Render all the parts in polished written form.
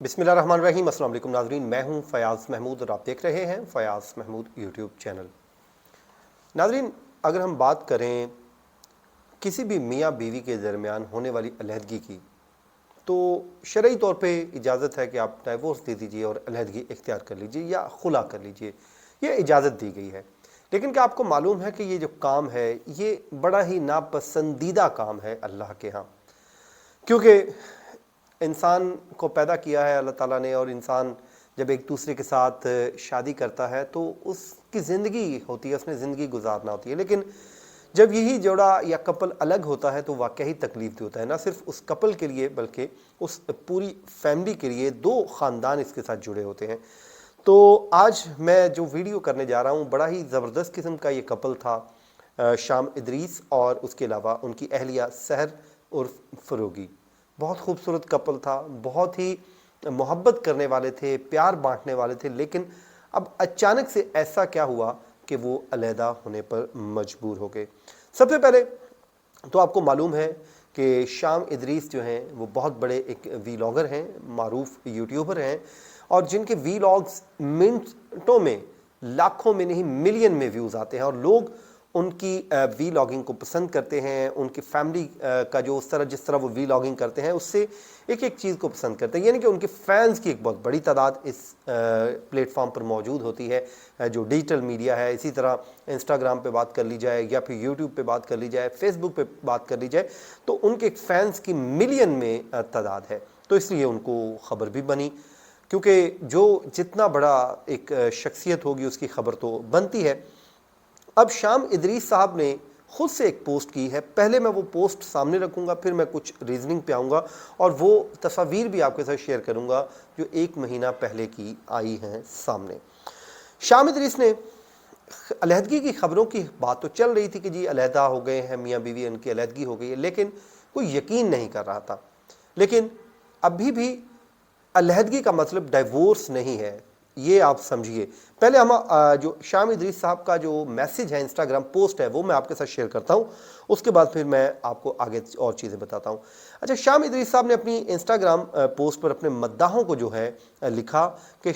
बिस्मिल्लाहिर्रहमानिर्रहीम। अस्सलाम वालेकुम नाज़रीन, मैं हूं फयाज़ महमूद और आप देख रहे हैं फयाज़ महमूद यूट्यूब चैनल। नाज़रीन, अगर हम बात करें किसी भी मियाँ बीवी के दरमियान होने वाली अलहदगी की, तो शरई तौर पे इजाज़त है कि आप डाइवोर्स दे दीजिए और अलहदगी इख्तियार कर लीजिए या खुला कर लीजिए, ये इजाज़त दी गई है। लेकिन क्या आपको मालूम है कि ये जो काम है ये बड़ा ही नापसंदीदा काम है अल्लाह के यहाँ, क्योंकि इंसान को पैदा किया है अल्लाह ताला ने, और इंसान जब एक दूसरे के साथ शादी करता है तो उसकी ज़िंदगी होती है, उसने ज़िंदगी गुजारना होती है। लेकिन जब यही जोड़ा या कपल अलग होता है तो वाकई तकलीफ भी होता है, ना सिर्फ उस कपल के लिए बल्कि उस पूरी फैमिली के लिए। दो ख़ानदान इसके साथ जुड़े होते हैं। तो आज मैं जो वीडियो करने जा रहा हूँ, बड़ा ही ज़बरदस्त किस्म का ये कपल था, शाम इदरीस और उसके अलावा उनकी अहलिया सहर उर्फ फ़रोगी। बहुत खूबसूरत कपल था, बहुत ही मोहब्बत करने वाले थे, प्यार बांटने वाले थे। लेकिन अब अचानक से ऐसा क्या हुआ कि वो अलहदा होने पर मजबूर हो गए। सबसे पहले तो आपको मालूम है कि शाम इदरीस जो हैं वो बहुत बड़े एक वीलॉगर हैं, मारूफ यूट्यूबर हैं, और जिनके वीलॉग्स मिनटों में, लाखों में नहीं मिलियन में व्यूज़ आते हैं, और लोग उनकी वीलॉगिंग को पसंद करते हैं। उनकी फैमिली का जो जिस तरह वो वीलॉगिंग करते हैं उससे एक एक चीज़ को पसंद करते हैं। यानी कि उनके फैंस की एक बहुत बड़ी तादाद इस प्लेटफॉर्म पर मौजूद होती है, जो डिजिटल मीडिया है। इसी तरह इंस्टाग्राम पे बात कर ली जाए या फिर यूट्यूब पे बात कर ली जाए, फेसबुक पे बात कर ली जाए, तो उनके फैंस की मिलियन में तादाद है। तो इसलिए उनको ख़बर भी बनी, क्योंकि जो जितना बड़ा एक शख्सियत होगी उसकी खबर तो बनती है। अब शाम इदरीस साहब ने खुद से एक पोस्ट की है। पहले मैं वो पोस्ट सामने रखूंगा, फिर मैं कुछ रीजनिंग पे आऊँगा और वो तस्वीर भी आपके साथ शेयर करूंगा जो 1 महीना पहले की आई हैं सामने। शाम इदरीस ने अलहदगी की खबरों की बात तो चल रही थी कि जी अलहदा हो गए हैं मियाँ बीवी, उनकी अलहदगी हो गई है, लेकिन कोई यकीन नहीं कर रहा था। लेकिन अभी भी अलहदगी का मतलब डाइवोर्स नहीं है, ये आप समझिए। पहले हम जो शाम इदरीस साहब का जो मैसेज है, इंस्टाग्राम पोस्ट है, वो मैं आपके साथ शेयर करता हूँ। उसके बाद फिर मैं आपको आगे और चीज़ें बताता हूँ। अच्छा, शाम इदरीस साहब ने अपनी इंस्टाग्राम पोस्ट पर अपने मद्दाहों को जो है लिखा कि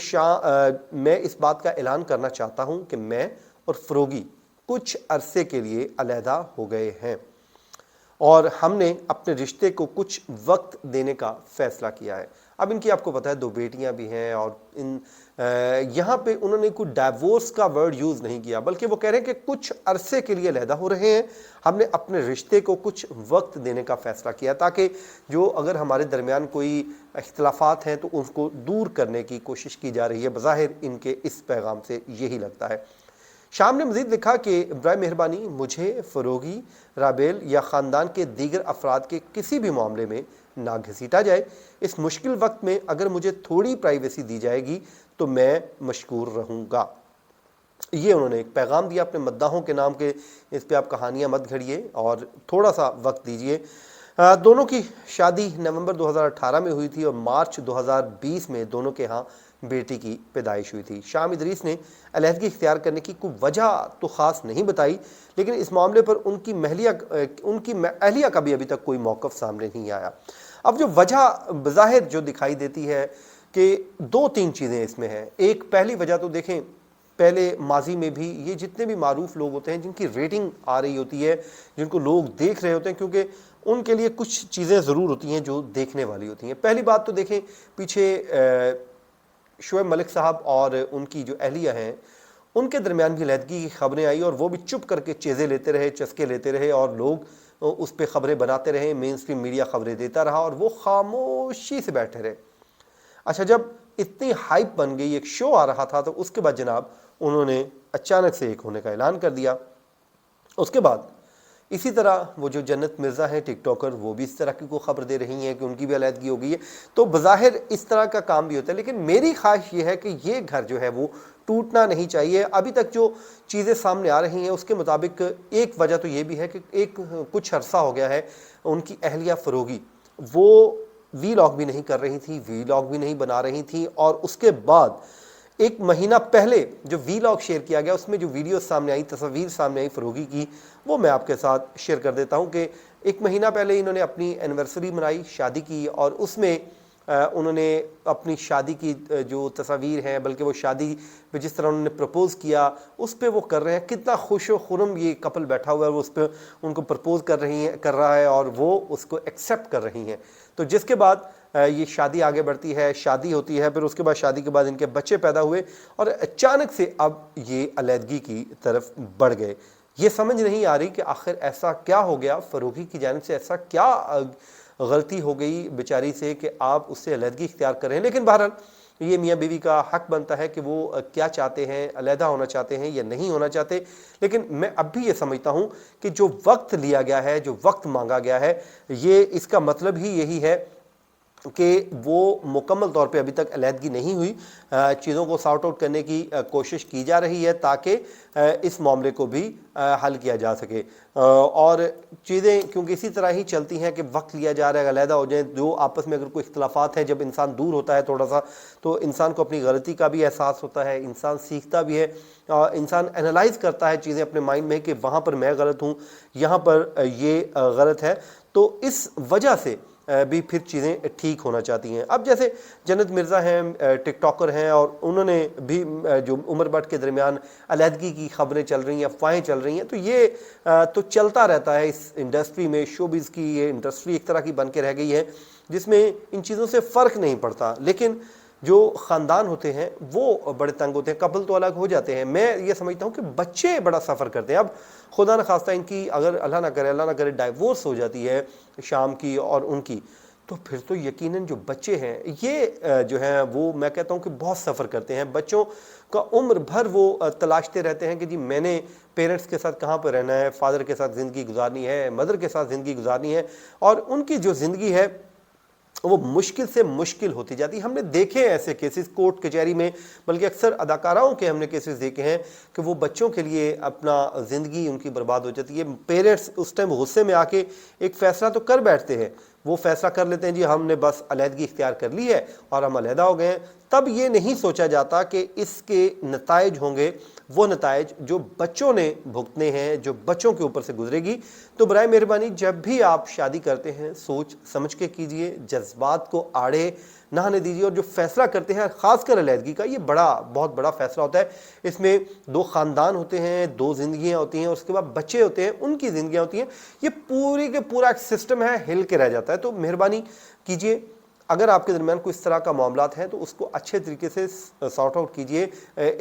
मैं इस बात का ऐलान करना चाहता हूँ कि मैं और फ़रोगी कुछ अरसे के लिए अलहदा हो गए हैं और हमने अपने रिश्ते को कुछ वक्त देने का फ़ैसला किया है। अब इनकी आपको पता है 2 बेटियां भी हैं, और यहाँ पे उन्होंने कोई डाइवोर्स का वर्ड यूज़ नहीं किया, बल्कि वो कह रहे हैं कि कुछ अरसे के लिए अलहदा हो रहे हैं, हमने अपने रिश्ते को कुछ वक्त देने का फ़ैसला किया, ताकि जो अगर हमारे दरमियान कोई इख्तलाफात हैं तो उनको दूर करने की कोशिश की जा रही है। बज़ाहिर इनके इस पैगाम से यही लगता है। शाम ने मज़ीद लिखा कि बराए मेहरबानी मुझे फ़रोगी, राबेल या ख़ानदान के दीगर अफराद के किसी भी मामले में ना घसीटा जाए। इस मुश्किल वक्त में अगर मुझे थोड़ी प्राइवेसी दी जाएगी तो मैं मशकूर रहूँगा। ये उन्होंने एक पैगाम दिया अपने मद्दाहों के नाम के। इस पे आप कहानियाँ मत घड़िए और थोड़ा सा वक्त दीजिए। दोनों की शादी नवंबर 2018 में हुई थी और मार्च 2020 में दोनों के यहाँ बेटी की पैदाइश हुई थी। शाम इदरीस ने अलहदगी इख्तियार करने की कोई वजह तो ख़ास नहीं बताई, लेकिन इस मामले पर उनकी अहलिया का भी अभी तक कोई मौक़िफ़ सामने नहीं आया। अब जो वजह बज़ाहिर जो दिखाई देती है कि 2-3 चीज़ें इसमें हैं। एक पहली वजह तो देखें, पहले माजी में भी ये जितने भी मारूफ लोग होते हैं जिनकी रेटिंग आ रही होती है, जिनको लोग देख रहे होते हैं, क्योंकि उनके लिए कुछ चीज़ें ज़रूर होती हैं जो देखने वाली होती हैं। पहली बात तो देखें, पीछे शुएब मलिक साहब और उनकी जो अहलिया हैं उनके दरमियान भी अलहदगी की खबरें आई, और वो भी चुप करके चेज़े लेते रहे, चस्के लेते रहे, और लोग उस पर ख़बरें बनाते रहे, मेन स्ट्रीम मीडिया ख़बरें देता रहा और वो खामोशी से बैठे रहे। अच्छा, जब इतनी हाइप बन गई, एक शो आ रहा था, तो उसके बाद जनाब उन्होंने अचानक से एक होने का ऐलान कर दिया। उसके बाद इसी तरह वो जो जन्नत मिर्ज़ा हैं टिकटॉकर, वो भी इस तरह की को ख़बर दे रही हैं कि उनकी भी अलहदगी हो गई है। तो बज़ाहिर इस तरह का काम भी होता है, लेकिन मेरी ख्वाहिश ये है कि ये घर जो है वो टूटना नहीं चाहिए। अभी तक जो चीज़ें सामने आ रही हैं उसके मुताबिक एक वजह तो ये भी है कि कुछ अरसा हो गया है उनकी अहलिया फ़रोगी वो वीलॉग भी नहीं कर रही थी, वीलॉग भी नहीं बना रही थी, और उसके बाद 1 महीना पहले जो वीलॉग शेयर किया गया उसमें जो वीडियो सामने आई, तस्वीर सामने आई फ़रोगी की, वो मैं आपके साथ शेयर कर देता हूँ कि 1 महीना पहले इन्होंने अपनी एनिवर्सरी मनाई, शादी की, और उसमें انہوں نے اپنی شادی کی جو تصاویر ہیں، بلکہ وہ شادی پہ جس طرح انہوں نے پرپوز کیا اس پہ وہ کر رہے ہیں، کتنا خوش و خرم یہ کپل بیٹھا ہوا ہے، وہ اس پہ ان کو پرپوز کر رہا ہے اور وہ اس کو ایکسیپٹ کر رہی ہیں۔ تو جس کے بعد یہ شادی آگے بڑھتی ہے، شادی ہوتی ہے، پھر اس کے بعد شادی کے بعد ان کے بچے پیدا ہوئے اور اچانک سے اب یہ علیحدگی کی طرف بڑھ گئے۔ یہ سمجھ نہیں آ رہی کہ آخر ایسا کیا ہو گیا، فروغی کی جانب سے ایسا کیا غلطی ہو گئی بیچاری سے کہ آپ اس سے علیحدگی اختیار کر رہے ہیں۔ لیکن بہرحال یہ میاں بیوی کا حق بنتا ہے کہ وہ کیا چاہتے ہیں، علیحدہ ہونا چاہتے ہیں یا نہیں ہونا چاہتے۔ لیکن میں اب بھی یہ سمجھتا ہوں کہ جو وقت لیا گیا ہے، جو وقت مانگا گیا ہے، یہ اس کا مطلب ہی یہی ہے کہ وہ مکمل طور پہ ابھی تک علیحدگی نہیں ہوئی، چیزوں کو سارٹ آؤٹ کرنے کی کوشش کی جا رہی ہے تاکہ اس معاملے کو بھی حل کیا جا سکے، اور چیزیں کیونکہ اسی طرح ہی چلتی ہیں کہ وقت لیا جا رہا ہے، علیحدہ ہو جائیں، جو آپس میں اگر کوئی اختلافات ہیں، جب انسان دور ہوتا ہے تھوڑا سا تو انسان کو اپنی غلطی کا بھی احساس ہوتا ہے، انسان سیکھتا بھی ہے، انسان انالائز کرتا ہے چیزیں اپنے مائنڈ میں کہ وہاں پر میں غلط ہوں، یہاں پر یہ غلط ہے، تو اس وجہ سے بھی پھر چیزیں ٹھیک ہونا چاہتی ہیں۔ اب جیسے جنت مرزا ہیں، ٹک ٹاکر ہیں، اور انہوں نے بھی جو عمر بٹ کے درمیان علیحدگی کی خبریں چل رہی ہیں، افواہیں چل رہی ہیں، تو یہ تو چلتا رہتا ہے اس انڈسٹری میں۔ شوبز کی یہ انڈسٹری ایک طرح کی بن کے رہ گئی ہے جس میں ان چیزوں سے فرق نہیں پڑتا، لیکن جو خاندان ہوتے ہیں وہ بڑے تنگ ہوتے ہیں، کپل تو الگ ہو جاتے ہیں۔ میں یہ سمجھتا ہوں کہ بچے بڑا سفر کرتے ہیں۔ اب خدا نخواستہ ان کی اگر اللہ نہ کرے ڈائیورس ہو جاتی ہے شام کی اور ان کی، تو پھر تو یقیناً جو بچے ہیں یہ جو ہیں وہ میں کہتا ہوں کہ بہت سفر کرتے ہیں۔ بچوں کا عمر بھر وہ تلاشتے رہتے ہیں کہ جی میں نے پیرنٹس کے ساتھ کہاں پہ رہنا ہے، فادر کے ساتھ زندگی گزارنی ہے، مدر کے ساتھ زندگی گزارنی ہے، اور ان کی جو زندگی ہے وہ مشکل سے مشکل ہوتی جاتی ہے۔ ہم نے دیکھے ہیں ایسے کیسز کورٹ کچہری میں، بلکہ اکثر اداکاراؤں کے ہم نے کیسز دیکھے ہیں کہ وہ بچوں کے لیے اپنا زندگی ان کی برباد ہو جاتی ہے۔ پیرنٹس اس ٹائم غصے میں آ کے ایک فیصلہ تو کر بیٹھتے ہیں، وہ فیصلہ کر لیتے ہیں جی ہم نے بس علیحدگی اختیار کر لی ہے اور ہم علیحدہ ہو گئے ہیں، تب یہ نہیں سوچا جاتا کہ اس کے نتائج ہوں گے وہ نتائج جو بچوں نے بھگتنے ہیں، جو بچوں کے اوپر سے گزرے گی۔ تو برائے مہربانی جب بھی آپ شادی کرتے ہیں سوچ سمجھ کے کیجئے، جذبات کو آڑے نہ آنے دیجیے، اور جو فیصلہ کرتے ہیں خاص کر علیحدگی کا، یہ بہت بڑا فیصلہ ہوتا ہے۔ اس میں دو خاندان ہوتے ہیں، دو زندگیاں ہوتی ہیں، اور اس کے بعد بچے ہوتے ہیں، ان کی زندگیاں ہوتی ہیں، یہ پوری کے پورا ایک سسٹم ہے، ہل کے رہ جاتا ہے۔ تو مہربانی کیجئے، اگر آپ کے درمیان کوئی اس طرح کا معاملات ہیں تو اس کو اچھے طریقے سے سارٹ آؤٹ کیجئے۔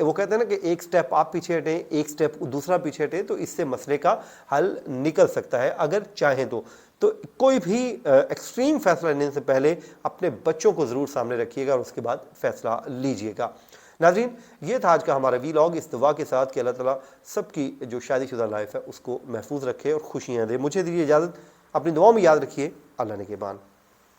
وہ کہتے ہیں نا کہ ایک سٹیپ آپ پیچھے ہٹیں، ایک سٹیپ دوسرا پیچھے ہٹیں، تو اس سے مسئلے کا حل نکل سکتا ہے اگر چاہیں تو کوئی بھی ایکسٹریم فیصلہ لینے سے پہلے اپنے بچوں کو ضرور سامنے رکھیے گا اور اس کے بعد فیصلہ لیجئے گا۔ ناظرین، یہ تھا آج کا ہمارا ویلاگ، اس دعا کے ساتھ کہ اللہ تعالیٰ سب کی جو شادی شدہ لائف ہے اس کو محفوظ رکھے اور خوشیاں دے۔ مجھے دیجیے اجازت، اپنی دعاؤں میں یاد رکھیے، اللہ نگہبان۔